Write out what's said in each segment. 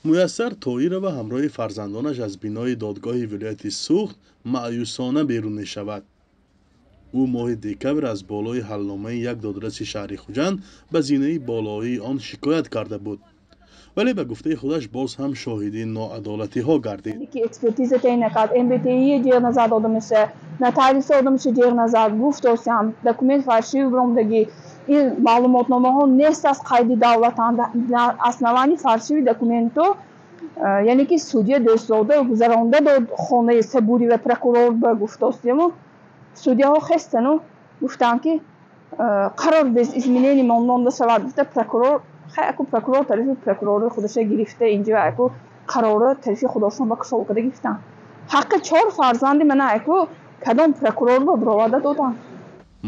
муяссар тоирова ҳамроҳи фарзандонаш аз бинои додгоҳи вилояти суғд маъюсона берун мешавад. ӯ моҳи декабр аз болои ҳалномаи як додраси шаҳри хуҷанд ба зинаи болоии он шикоят карда буд, вале ба гуфтаи худаш боз ҳам шоҳиди ноадолатиҳо гардид. экспертиза тайин накард, МБТИ ҷиғ назад дода меша, нотариус дода меша ҷиғ назад, гуфтосям документ фаршивӣ биромдаги ин маълумотномаҳо нест аз қайди давлатанд, основани фаршиви документҳо, яъне ки судя дӯстдода гузаронда дод хонаи сабурӣ ва прокурор ба гуфтосиямо судяҳо хестану гуфтанд ки қарор без изменений монда шавад. Гуфта прокурор хаяку прокурор тарифи прокурори худаша гирифта инҷо яку қарора тарифи худошон ба кушол када гирифтан. ҳаққи 4 фарзанди мана яку кадом прокурор ба бироварда додан.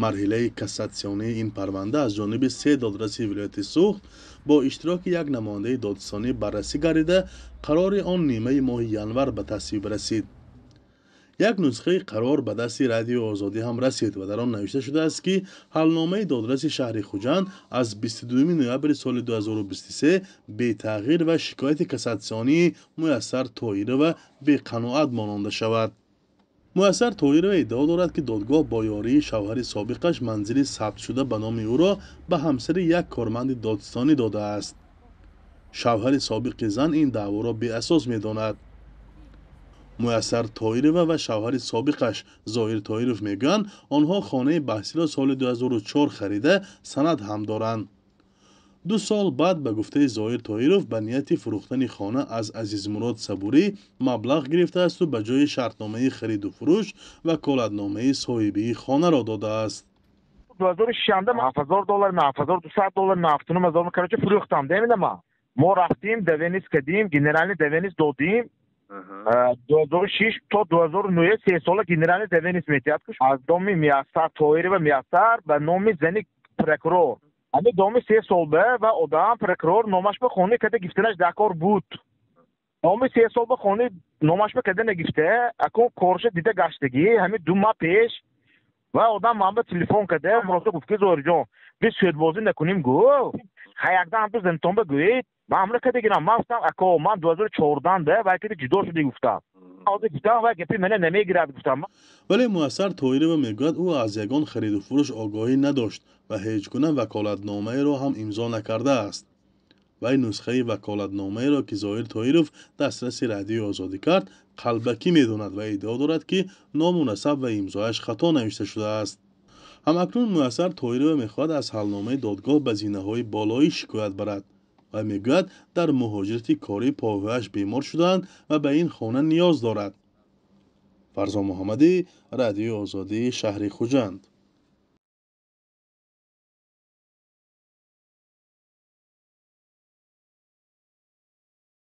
марҳилаи кассатсионии ин парванда аз ҷониби 3 додраси вилояти суғд бо иштироки як намояндаи додистонӣ баррасӣ гардида қарори он нимаи моҳи январ ба тасвиб расид. як нусхаи қарор ба дасти радиои озодӣ ҳам расид ва дар он навишта шудааст ки ҳалномаи додраси шаҳри хуҷанд аз 22 ноябри соли 2023 бетағйир ва шикояти кассатсионии муяссар тоирова беқаноат мононда шавад. муяссар тоирова иддао дорад ки додгоҳ бо ёрии шавҳари собиқаш манзили сабтшуда ба номи ӯро ба ҳамсари як корманди додистонӣ додааст. шавҳари собиқи зан ин даъворо беасос медонад. муяссар тоирова ва шавҳари собиқаш зоҳир тоиров мегӯянд онҳо хонаи баҳсиро соли 2004 харида санад ҳам доранд. 2 сол баъд ба гуфтаи зоҳир тоиров ба нияти фурӯхтани хона аз Азизмурод Сабурӣ маблағ гирифтаасту ба ҷои шартномаи хариду фурӯш ваколатномаи соҳибии хонаро додааст. 2006 $7000, $7200, $9,000 короче фурӯхтам. Демидама мо рафтим Девенис кадим, генеральный Девенис додим. 2006 то 2009 3 сола генеральный Девенис метиҳад аз доми Мияссар Тоирова Мияссар ба номи зани прокурор. ами доми 3 сол ба ва одам прокурор номаш ба хони када гифтанаш дакор буд. доми 3 сол ба хони номаш ба када нагифта, акун корша дида гаштаги, ҳами 2 моҳ пеш ва одам ман ба телефон када, муросо гуфт ки зоҳирҷон, biz сӯдбозӣ накунем гӯ. Хаякдан ҳам зентон ба гӯед. من همونه کده گیرم من گفتم اکو من 2014 ده و کده جدا شده گفتم آده گفتم و گپی منه نمیگیرد گفتم. ولی مؤثر طاهرова میگوید او از یگان خرید و فروش آگاهی نداشت و هیچ گونه وکالتنامه را هم امضا نکرده است. وی نسخه وکالتنامه را که ظاهر طاهرov دسترس رادیو آزادی کرد قلبکی میداند و ادعا دارد که نامناسب و امضایش خطا نوشته شده است. همکنون مؤثر طاهرova میخواهد از حلنامه دادگاه به زینه‌های بالایی شکایت برد و میگوید در مهاجرت کاری پاهایش بیمار شدند و به این خانه نیاز دارد. فرزان محمدی، رادیو آزادی، شهر خوجند.